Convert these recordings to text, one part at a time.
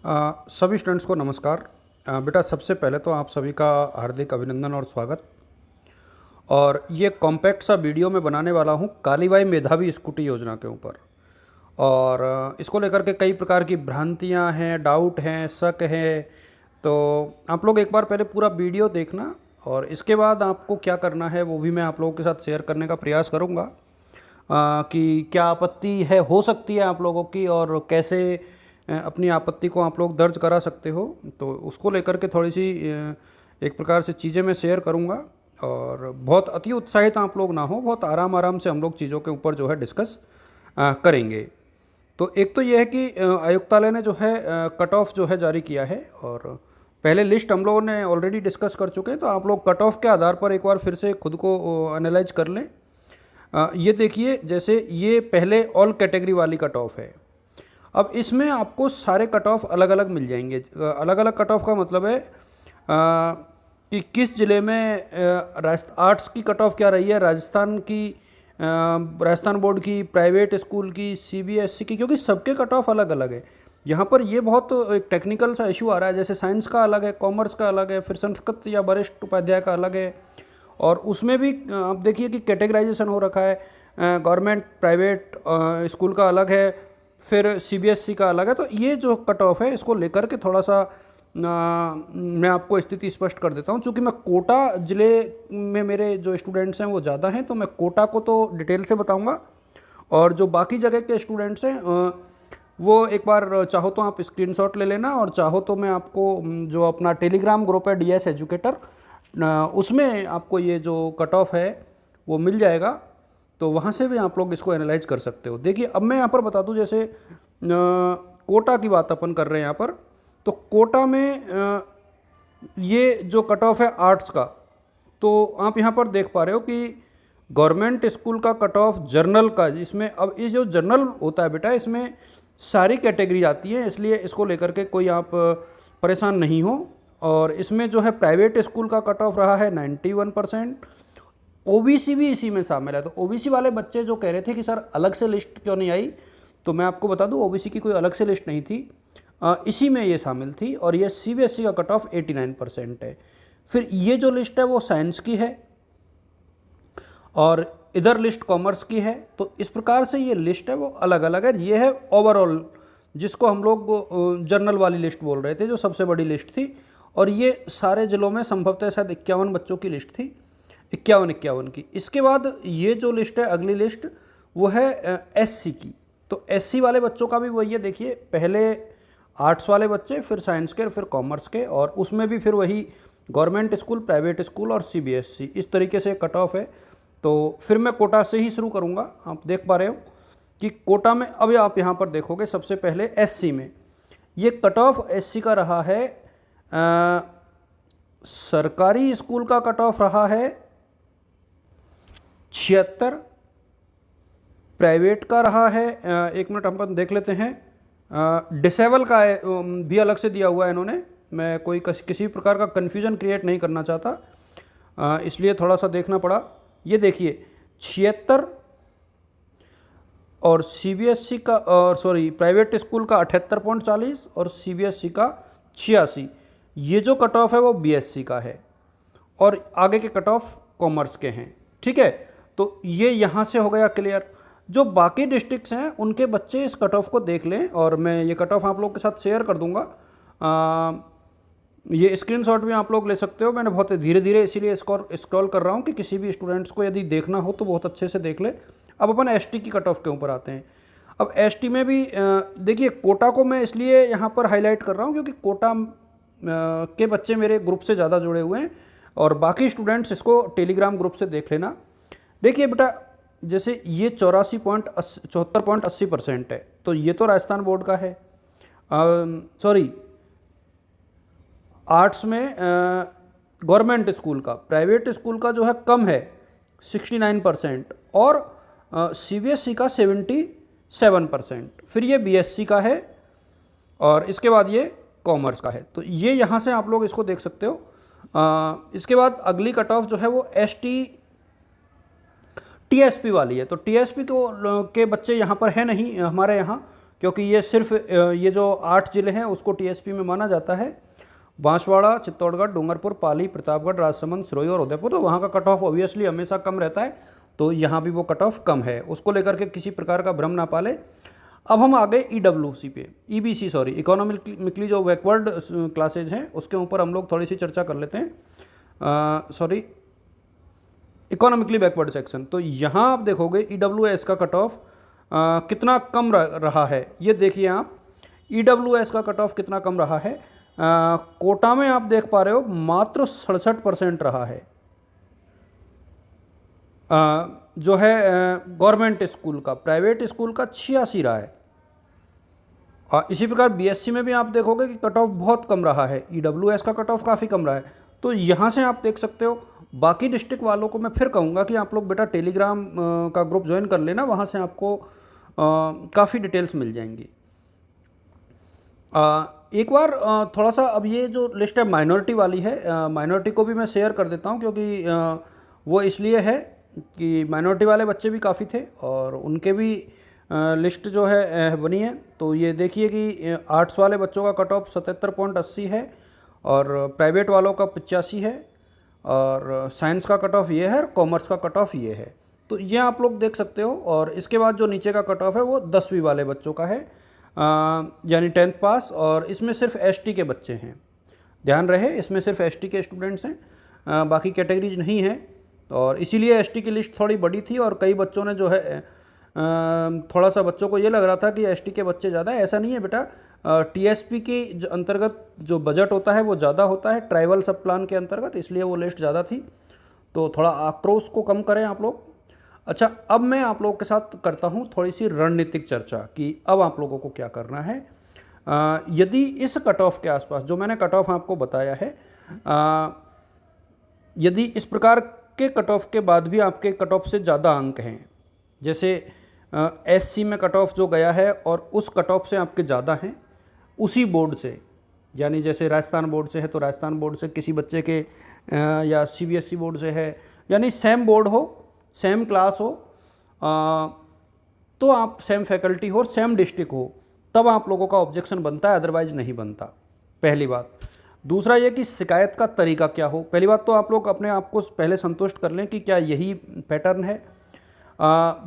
सभी स्टूडेंट्स को नमस्कार। बेटा, सबसे पहले तो आप सभी का हार्दिक अभिनंदन और स्वागत। और ये कॉम्पैक्ट सा वीडियो मैं बनाने वाला हूँ कालीबाई मेधावी स्कूटी योजना के ऊपर। और इसको लेकर के कई प्रकार की भ्रांतियाँ हैं, डाउट हैं, शक है। तो आप लोग एक बार पहले पूरा वीडियो देखना और इसके बाद आपको क्या करना है वो भी मैं आप लोगों के साथ शेयर करने का प्रयास करूँगा कि क्या आपत्ति है, हो सकती है आप लोगों की, और कैसे अपनी आपत्ति को आप लोग दर्ज करा सकते हो। तो उसको लेकर के थोड़ी सी एक प्रकार से चीज़ें मैं शेयर करूँगा। और बहुत अति उत्साहित आप लोग ना हो, बहुत आराम आराम से हम लोग चीज़ों के ऊपर जो है डिस्कस करेंगे। तो एक तो ये है कि आयुक्तालय ने जो है कट ऑफ जो है जारी किया है, और पहले लिस्ट हम लोगों ने ऑलरेडी डिस्कस कर चुके हैं। तो आप लोग कट ऑफ के आधार पर एक बार फिर से खुद को एनालाइज कर लें। ये देखिए, जैसे ये पहले ऑल कैटेगरी वाली कट ऑफ है। अब इसमें आपको सारे कट ऑफ अलग अलग मिल जाएंगे। अलग अलग कट ऑफ का मतलब है कि किस ज़िले में आर्ट्स की कट ऑफ क्या रही है, राजस्थान की, राजस्थान बोर्ड की, प्राइवेट स्कूल की, सीबीएसई की, क्योंकि सबके कट ऑफ अलग अलग है। यहाँ पर ये बहुत एक टेक्निकल सा इशू आ रहा है। जैसे साइंस का अलग है, कॉमर्स का अलग है, फिर संस्कृत या वरिष्ठ उपाध्याय का अलग है। और उसमें भी आप देखिए कि कैटेगराइजेशन हो रखा है, गवर्नमेंट प्राइवेट स्कूल का अलग है, फिर सीबीएसई का अलग है। तो ये जो कट ऑफ है इसको लेकर के थोड़ा सा मैं आपको स्थिति स्पष्ट कर देता हूँ। चूँकि मैं कोटा ज़िले में मेरे जो स्टूडेंट्स हैं वो ज़्यादा हैं, तो मैं कोटा को तो डिटेल से बताऊँगा, और जो बाकी जगह के स्टूडेंट्स हैं वो एक बार चाहो तो आप स्क्रीनशॉट ले लेना, और चाहो तो मैं आपको जो अपना टेलीग्राम ग्रुप है डीएस एजुकेटर, उसमें आपको ये जो कट ऑफ है वो मिल जाएगा। तो वहाँ से भी आप लोग इसको एनालाइज कर सकते हो। देखिए, अब मैं यहाँ पर बता दूँ, जैसे कोटा की बात अपन कर रहे हैं यहाँ पर। तो कोटा में ये जो कट ऑफ है आर्ट्स का, तो आप यहाँ पर देख पा रहे हो कि गवर्नमेंट स्कूल का कट ऑफ जर्नल का, इसमें अब ये जो जर्नल होता है बेटा, इसमें सारी कैटेगरी आती है, इसलिए इसको लेकर के कोई आप परेशान नहीं हो। और इसमें जो है प्राइवेट स्कूल का कट ऑफ रहा है 91%। ओबीसी भी इसी में शामिल है। तो ओबीसी वाले बच्चे जो कह रहे थे कि सर अलग से लिस्ट क्यों नहीं आई, तो मैं आपको बता दूं ओबीसी की कोई अलग से लिस्ट नहीं थी, इसी में ये शामिल थी। और ये सीबीएसई का कट ऑफ 89% है। फिर ये जो लिस्ट है वो साइंस की है, और इधर लिस्ट कॉमर्स की है। तो इस प्रकार से ये लिस्ट है वो अलग अलग है। ये है ओवरऑल, जिसको हम लोग जर्नल वाली लिस्ट बोल रहे थे, जो सबसे बड़ी लिस्ट थी। और ये सारे ज़िलों में संभवतः शायद 51 बच्चों की लिस्ट थी, 51 की। इसके बाद ये जो लिस्ट है, अगली लिस्ट, वो है एससी की। तो एससी वाले बच्चों का भी वही है। देखिए, पहले आर्ट्स वाले बच्चे, फिर साइंस के, फिर कॉमर्स के, और उसमें भी फिर वही गवर्नमेंट स्कूल, प्राइवेट स्कूल और सीबीएसई, इस तरीके से कट ऑफ है। तो फिर मैं कोटा से ही शुरू करूँगा। आप देख पा रहे हो कि कोटा में, अब आप यहाँ पर देखोगे सबसे पहले एससी में ये कट ऑफ एससी का रहा है, सरकारी स्कूल का कट ऑफ रहा है 76, प्राइवेट का रहा है, एक मिनट हम देख लेते हैं, डिसेबल का है, भी अलग से दिया हुआ है इन्होंने। मैं कोई किसी प्रकार का कन्फ्यूजन क्रिएट नहीं करना चाहता, इसलिए थोड़ा सा देखना पड़ा। ये देखिए 76, और सीबीएसई का, और सॉरी प्राइवेट स्कूल का 78.40 और सीबीएसई का 86। ये जो कट ऑफ है वो बीएससी का है, और आगे के कट ऑफ कॉमर्स के हैं। ठीक है, तो ये यहाँ से हो गया क्लियर। जो बाकी डिस्ट्रिक्ट्स हैं उनके बच्चे इस कट ऑफ को देख लें, और मैं ये कट ऑफ आप लोग के साथ शेयर कर दूंगा। ये स्क्रीनशॉट भी आप लोग ले सकते हो। मैंने बहुत धीरे धीरे इसीलिए स्क्रॉल कर रहा हूँ कि किसी भी स्टूडेंट्स को यदि देखना हो तो बहुत अच्छे से देख ले। अब अपन एसटी की कट ऑफ के ऊपर आते हैं। अब एसटी में भी देखिए, कोटा को मैं इसलिए यहाँ पर हाईलाइट कर रहा हूँ क्योंकि कोटा के बच्चे मेरे ग्रुप से ज़्यादा जुड़े हुए हैं, और बाकी स्टूडेंट्स इसको टेलीग्राम ग्रुप से देख लेना। देखिए बेटा, जैसे ये 74.80% है, तो ये तो राजस्थान बोर्ड का है। सॉरी, आर्ट्स में गवर्नमेंट स्कूल का, प्राइवेट स्कूल का जो है कम है 69%, और सीबीएसई का 77%। फिर ये बीएससी का है, और इसके बाद ये कॉमर्स का है। तो ये यहाँ से आप लोग इसको देख सकते हो। इसके बाद अगली कट ऑफ जो है वो एसटी टीएसपी वाली है। तो टीएसपी को के बच्चे यहाँ पर है नहीं हमारे यहाँ, क्योंकि ये सिर्फ ये जो 8 जिले हैं उसको टीएसपी में माना जाता है। बांसवाड़ा, चित्तौड़गढ़, डूंगरपुर, पाली, प्रतापगढ़, राजसमंद, सिरोही और उदयपुर, तो वहाँ का कट ऑफ ऑब्वियसली हमेशा कम रहता है, तो यहाँ भी वो कट ऑफ कम है, उसको लेकर के किसी प्रकार का भ्रम ना पाले। अब हम आ गए ईडब्ल्यूसी पे, ईबीसी सॉरी, इकोनॉमिकली जो बैकवर्ड क्लासेज हैं उसके ऊपर हम लोग थोड़ी सी चर्चा कर लेते हैं। Sorry, economically backward section. तो यहाँ आप देखोगे ईडब्ल्यूएस का कट ऑफ कितना कम रहा है, ये देखिए आप, ईडब्ल्यूएस का कट ऑफ कितना कम रहा है। कोटा में आप देख पा रहे हो मात्र 67% रहा है, जो है गवर्नमेंट स्कूल का। प्राइवेट स्कूल का 86 रहा है। इसी प्रकार बीएससी में भी आप देखोगे कि कट ऑफ बहुत कम रहा है, ईडब्ल्यूएस का कट ऑफ काफ़ी कम रहा है। तो यहाँ से आप देख सकते हो। बाकी डिस्ट्रिक्ट वालों को मैं फिर कहूँगा कि आप लोग बेटा टेलीग्राम का ग्रुप ज्वाइन कर लेना, वहाँ से आपको काफ़ी डिटेल्स मिल जाएंगी। एक बार थोड़ा सा, अब ये जो लिस्ट है माइनॉरिटी वाली है, माइनॉरिटी को भी मैं शेयर कर देता हूँ, क्योंकि वो इसलिए है कि माइनॉरिटी वाले बच्चे भी काफ़ी थे और उनके भी लिस्ट जो है बनी है। तो ये देखिए कि आर्ट्स वाले बच्चों का कट ऑफ 77.80 है और प्राइवेट वालों का 85 है और साइंस का कट ऑफ ये है और कॉमर्स का कट ऑफ ये है। तो ये आप लोग देख सकते हो। और इसके बाद जो नीचे का कट ऑफ है वो 10वीं वाले बच्चों का है, यानी 10th पास, और इसमें सिर्फ एसटी के बच्चे हैं, ध्यान रहे, इसमें सिर्फ एसटी के स्टूडेंट्स हैं, बाकी कैटेगरीज नहीं है। और इसीलिए एसटी की लिस्ट थोड़ी बड़ी थी और कई बच्चों ने जो है थोड़ा सा बच्चों को ये लग रहा था कि एसटी के बच्चे ज़्यादा है। ऐसा नहीं है बेटा, टीएसपी के अंतर्गत जो बजट होता है वो ज़्यादा होता है ट्राइबल सब प्लान के अंतर्गत, इसलिए वो लिस्ट ज़्यादा थी। तो थोड़ा आक्रोश को कम करें आप लोग। अच्छा, अब मैं आप लोगों के साथ करता हूँ थोड़ी सी रणनीतिक चर्चा कि अब आप लोगों को क्या करना है। यदि इस कट ऑफ के आसपास जो मैंने कट ऑफ आपको बताया है, यदि इस प्रकार के कट ऑफ के बाद भी आपके कट ऑफ से ज़्यादा अंक हैं, जैसे एससी में कट ऑफ जो गया है और उस कट ऑफ से आपके ज़्यादा हैं उसी बोर्ड से, यानी जैसे राजस्थान बोर्ड से है तो राजस्थान बोर्ड से किसी बच्चे के, या सीबीएसई बोर्ड से है, यानी सेम बोर्ड हो, सेम क्लास हो, तो आप सेम फैकल्टी हो और सेम डिस्ट्रिक्ट हो, तब आप लोगों का ऑब्जेक्शन बनता है, अदरवाइज नहीं बनता, पहली बात। दूसरा ये कि शिकायत का तरीका क्या हो। पहली बात तो आप लोग अपने आप को पहले संतुष्ट कर लें कि क्या यही पैटर्न है।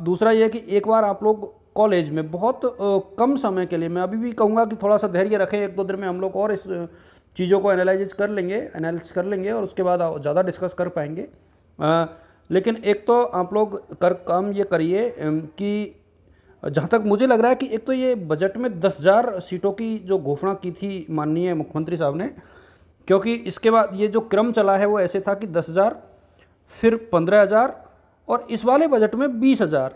दूसरा ये कि एक बार आप लोग कॉलेज में बहुत कम समय के लिए, मैं अभी भी कहूँगा कि थोड़ा सा धैर्य रखें, 1-2 दिन में हम लोग और इस चीज़ों को एनालिसिस कर लेंगे और उसके बाद ज़्यादा डिस्कस कर पाएंगे। लेकिन एक तो आप लोग काम ये करिए कि जहाँ तक मुझे लग रहा है कि एक तो ये बजट में 10,000 सीटों की जो घोषणा की थी माननीय मुख्यमंत्री साहब ने, क्योंकि इसके बाद ये जो क्रम चला है वो ऐसे था कि 10,000, फिर 15,000 और इस वाले बजट में 20,000।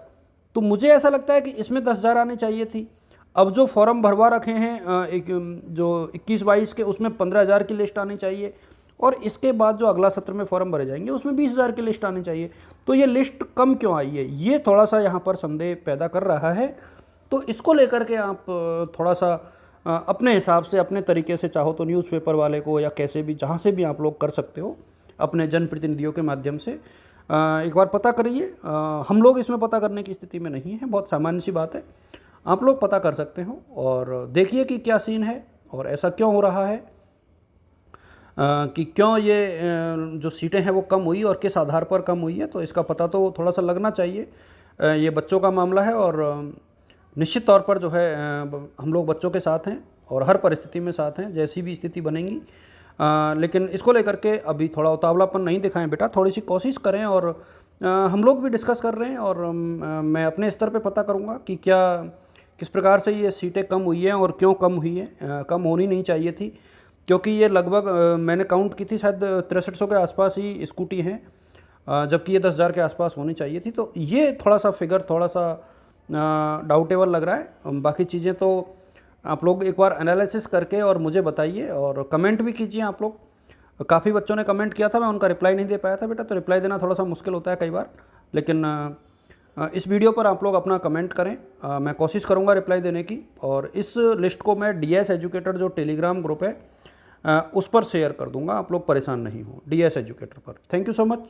तो मुझे ऐसा लगता है कि इसमें 10,000 आने चाहिए थी। अब जो फॉर्म भरवा रखे हैं जो 21-22 के, उसमें 15,000 की लिस्ट आनी चाहिए और इसके बाद जो अगला सत्र में फॉर्म भरे जाएंगे उसमें 20,000 की लिस्ट आनी चाहिए। तो ये लिस्ट कम क्यों आई है, ये थोड़ा सा यहाँ पर संदेह पैदा कर रहा है। तो इसको लेकर के आप थोड़ा सा अपने हिसाब से, अपने तरीके से, चाहो तो न्यूज़पेपर वाले को या कैसे भी, जहाँ से भी आप लोग कर सकते हो, अपने जनप्रतिनिधियों के माध्यम से एक बार पता करिए। हम लोग इसमें पता करने की स्थिति में नहीं है, बहुत सामान्य सी बात है, आप लोग पता कर सकते हो और देखिए कि क्या सीन है और ऐसा क्यों हो रहा है, कि क्यों ये जो सीटें हैं वो कम हुई और किस आधार पर कम हुई है। तो इसका पता तो थोड़ा सा लगना चाहिए। ये बच्चों का मामला है और निश्चित तौर पर जो है हम लोग बच्चों के साथ हैं और हर परिस्थिति में साथ हैं, जैसी भी स्थिति बनेंगी। लेकिन इसको लेकर के अभी थोड़ा उतावलापन नहीं दिखाएं बेटा, थोड़ी सी कोशिश करें। और हम लोग भी डिस्कस कर रहे हैं और मैं अपने स्तर पे पता करूंगा कि क्या, किस प्रकार से ये सीटें कम हुई हैं और क्यों कम हुई हैं। कम होनी नहीं चाहिए थी, क्योंकि ये लगभग मैंने काउंट की थी शायद 6300 के आसपास ही स्कूटी हैं, जबकि ये 10,000 के आसपास होनी चाहिए थी। तो ये थोड़ा सा फिगर थोड़ा सा डाउटेबल लग रहा है। बाकी चीज़ें तो आप लोग एक बार एनालिसिस करके और मुझे बताइए और कमेंट भी कीजिए। आप लोग, काफ़ी बच्चों ने कमेंट किया था, मैं उनका रिप्लाई नहीं दे पाया था बेटा, तो रिप्लाई देना थोड़ा सा मुश्किल होता है कई बार। लेकिन इस वीडियो पर आप लोग अपना कमेंट करें, मैं कोशिश करूंगा रिप्लाई देने की। और इस लिस्ट को मैं डीएस एजुकेटर जो टेलीग्राम ग्रुप है उस पर शेयर कर दूंगा, आप लोग परेशान नहीं हो, डीएस एजुकेटर पर। Thank you so much.